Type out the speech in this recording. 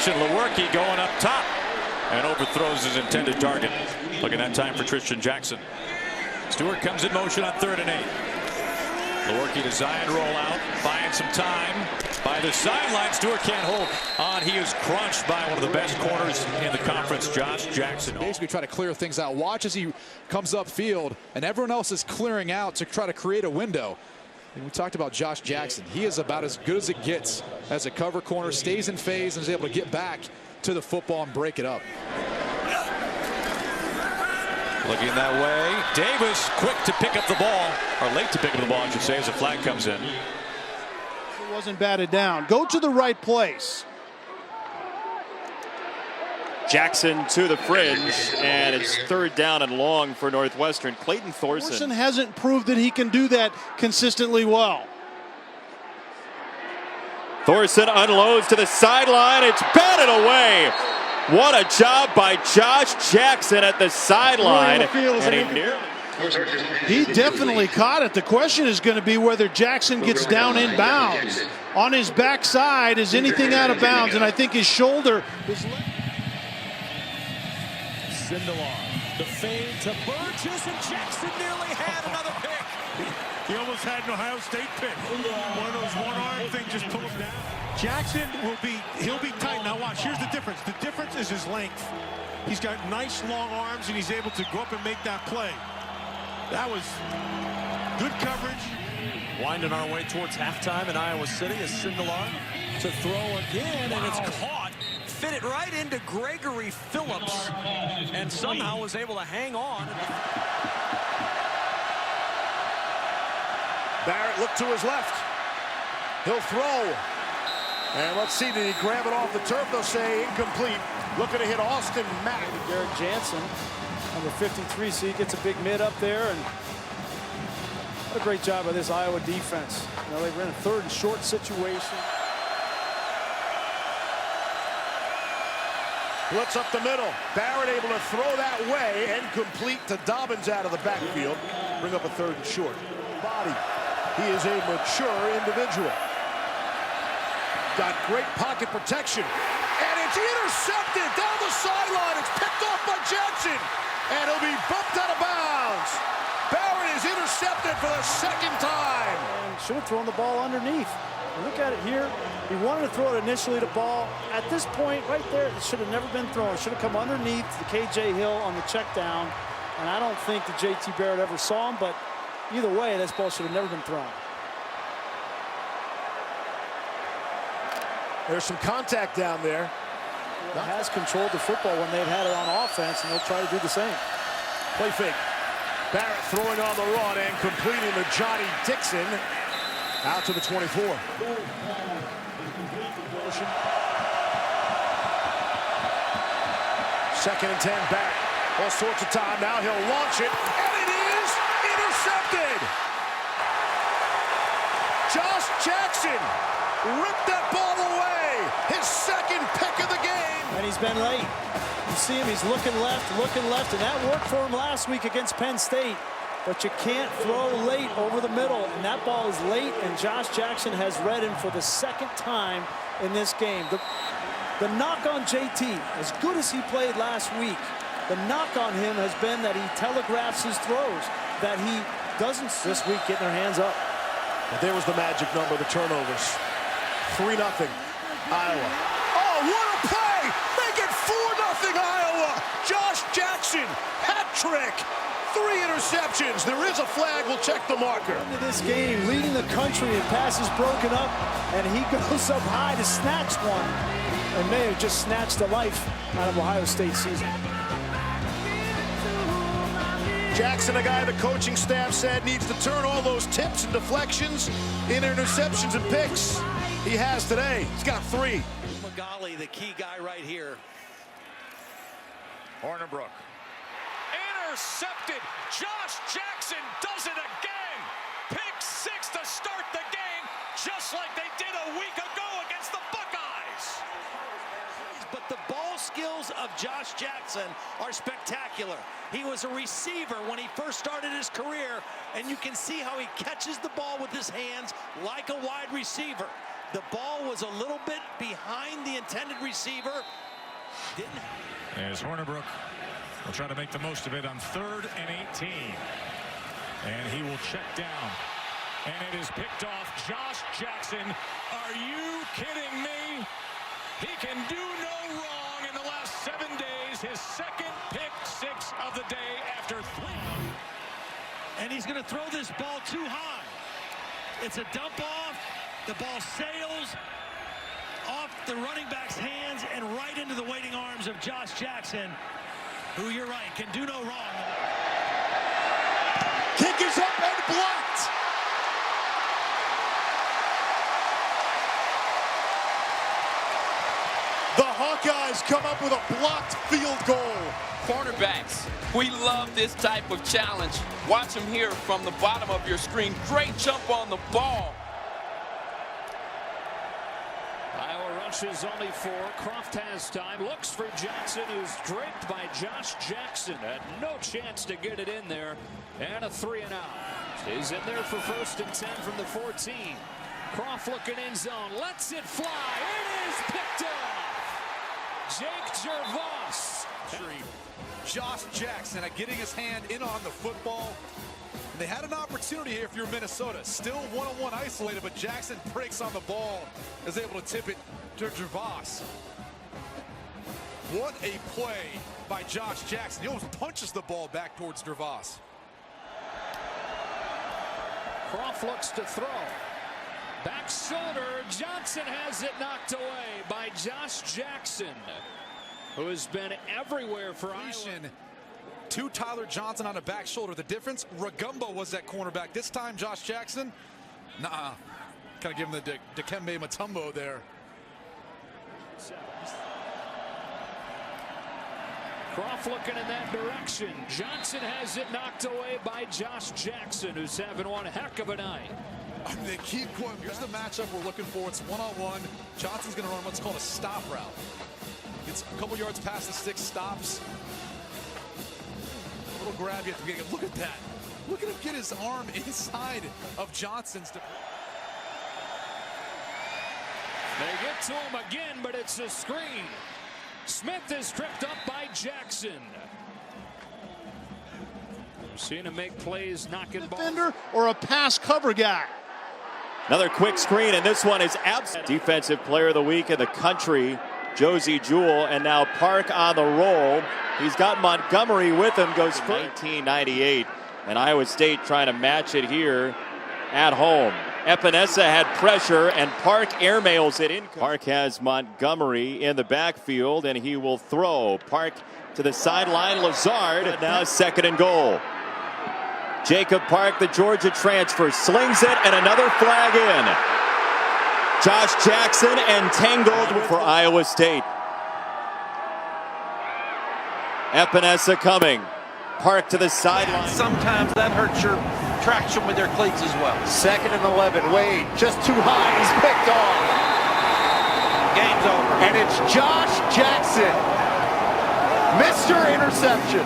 Christian Lewerke going up top and overthrows his intended target. Looking at time for Tristan Jackson. Stewart comes in motion on 3rd and 8. Lewerke design rollout, buying some time by the sideline. Stewart can't hold on. He is crunched by one of the best corners in the conference, Josh Jackson. Basically try to clear things out. Watch as he comes upfield and everyone else is clearing out to try to create a window. And we talked about Josh Jackson. He is about as good as it gets as a cover corner, stays in phase and is able to get back to the football and break it up. Looking that way, Davis quick to pick up the ball, or late to pick up the ball, I should say, as a flag comes in. It wasn't batted down. Go to the right place. Jackson to the fringe, and it's 3rd down and long for Northwestern. Clayton Thorson. Thorson hasn't proved that he can do that consistently well. Thorson unloads to the sideline. It's batted away. What a job by Josh Jackson at the sideline. He definitely caught it. The question is going to be whether Jackson gets down in bounds. On his backside, is anything out of bounds? And I think his shoulder is. Sindelar, the fade to Burgess, and Jackson nearly had another pick. He almost had an Ohio State pick. One of those one-arm things just pull him down. Jackson he'll be tight. Now watch, here's the difference. The difference is his length. He's got nice long arms and he's able to go up and make that play. That was good coverage. Winding our way towards halftime in Iowa City is Sindelar to throw again, and it's caught. Fit it right into Gregory Phillips and somehow was able to hang on. Barrett looked to his left. He'll throw. And let's see, did he grab it off the turf? They'll say incomplete. Looking to hit Austin Mack. Garrett Jansen, number 53, so he gets a big mid up there. And what a great job by this Iowa defense. You know, they ran a 3rd and short situation. Blitz up the middle. Barrett able to throw that way and complete to Dobbins out of the backfield. Bring up a 3rd and short. Body. He is a mature individual. Got great pocket protection. And it's intercepted down the sideline. It's picked off by Jackson. And it'll be bumped out of bounds. Barrett is intercepted for the 2nd time. And should have thrown the ball underneath. Look at it here. He wanted to throw it initially to ball. At this point, right there, it should have never been thrown. It should have come underneath the KJ Hill on the check down. And I don't think that JT Barrett ever saw him, but either way, this ball should have never been thrown. There's some contact down there. Well, has controlled the football when they've had it on offense, and they'll try to do the same. Play fake. Barrett throwing on the run and completing to Johnny Dixon. Out to the 24. 2nd and 10 back. All sorts of time. Now he'll launch it. And it is intercepted. Josh Jackson ripped that ball away. His 2nd pick of the game. And he's been late. You see him, he's looking left, and that worked for him last week against Penn State. But you can't throw late over the middle, and that ball is late, and Josh Jackson has read him for the 2nd time in this game. The knock on JT, as good as he played last week, the knock on him has been that he telegraphs his throws, that he doesn't this week getting their hands up. But there was the magic number, the turnovers. 3-0 Iowa. Oh, what a play! Make it 4-0 Iowa! Josh Jackson, hat trick! 3 interceptions. There is a flag. We'll check the marker. Into this game, leading the country in passes broken up, and he goes up high to snatch one, and may have just snatched the life out of Ohio State season. Jackson, a guy the coaching staff said needs to turn all those tips and deflections into interceptions and picks. He has today. He's got 3. Magali, the key guy right here. Hornibrook. Intercepted. Josh Jackson does it again. Pick 6 to start the game, just like they did a week ago against the Buckeyes. But the ball skills of Josh Jackson are spectacular. He was a receiver when he first started his career, and you can see how he catches the ball with his hands like a wide receiver. The ball was a little bit behind the intended receiver. As Hornibrook will try to make the most of it on 3rd and 18. And he will check down. And it is picked off. Josh Jackson. Are you kidding me? He can do no wrong in the last 7 days. His second pick 6 of the day after 3. And he's going to throw this ball too high. It's a dump off. The ball sails off the running back's hands and right into the waiting arms of Josh Jackson, who, you're right, can do no wrong. Kick is up and blocked. The Hawkeyes come up with a blocked field goal. Cornerbacks, we love this type of challenge. Watch them here from the bottom of your screen. Great jump on the ball. Iowa rushes only 4. Croft has time. Looks for Jackson, who's draped by Josh Jackson. Had no chance to get it in there. And a 3-and-out. Stays in there for 1st and 10 from the 14. Croft looking in zone. Lets it fly. It is picked off. Jake Gervais. Josh Jackson getting his hand in on the football. And they had an opportunity here if you're Minnesota. Still one-on-one isolated, but Jackson breaks on the ball. Is able to tip it to Gervais. What a play by Josh Jackson. He almost punches the ball back towards Gervais. Croft looks to throw. Back shoulder. Johnson has it knocked away by Josh Jackson, who has been everywhere for Iowa. To Tyler Johnson on the back shoulder. The difference, Rugumbo was that cornerback. This time, Josh Jackson, nah. Kind of give him the Dikembe Mutombo there. Croft looking in that direction. Johnson has it knocked away by Josh Jackson, who's having one heck of a night. They keep going. Here's the matchup we're looking for. It's one-on-one. Johnson's going to run what's called a stop route. It's a couple yards past the 6, stops. A little grab you have to get. Look at that. Look at him get his arm inside of Johnson's. They get to him again, but it's a screen. Smith is tripped up by Jackson. We've seen him make plays, knocking balls. Defender or a pass cover guy. Another quick screen, and this one is absent. Defensive player of the week in the country, Josie Jewell, and now Park on the roll. He's got Montgomery with him, goes for 1998, and Iowa State trying to match it here at home. Epinesa had pressure, and Park airmails it in. Park has Montgomery in the backfield, and he will throw. Park to the sideline, Lazard, and now 2nd and goal. Jacob Park, the Georgia transfer, slings it, and another flag in. Josh Jackson entangled for Iowa State. Epinesa coming. Park to the sideline. Sometimes that hurts your traction with their cleats as well. 2nd and 11. Wade just too high. He's picked off. Game's over. And it's Josh Jackson. Mr. Interception.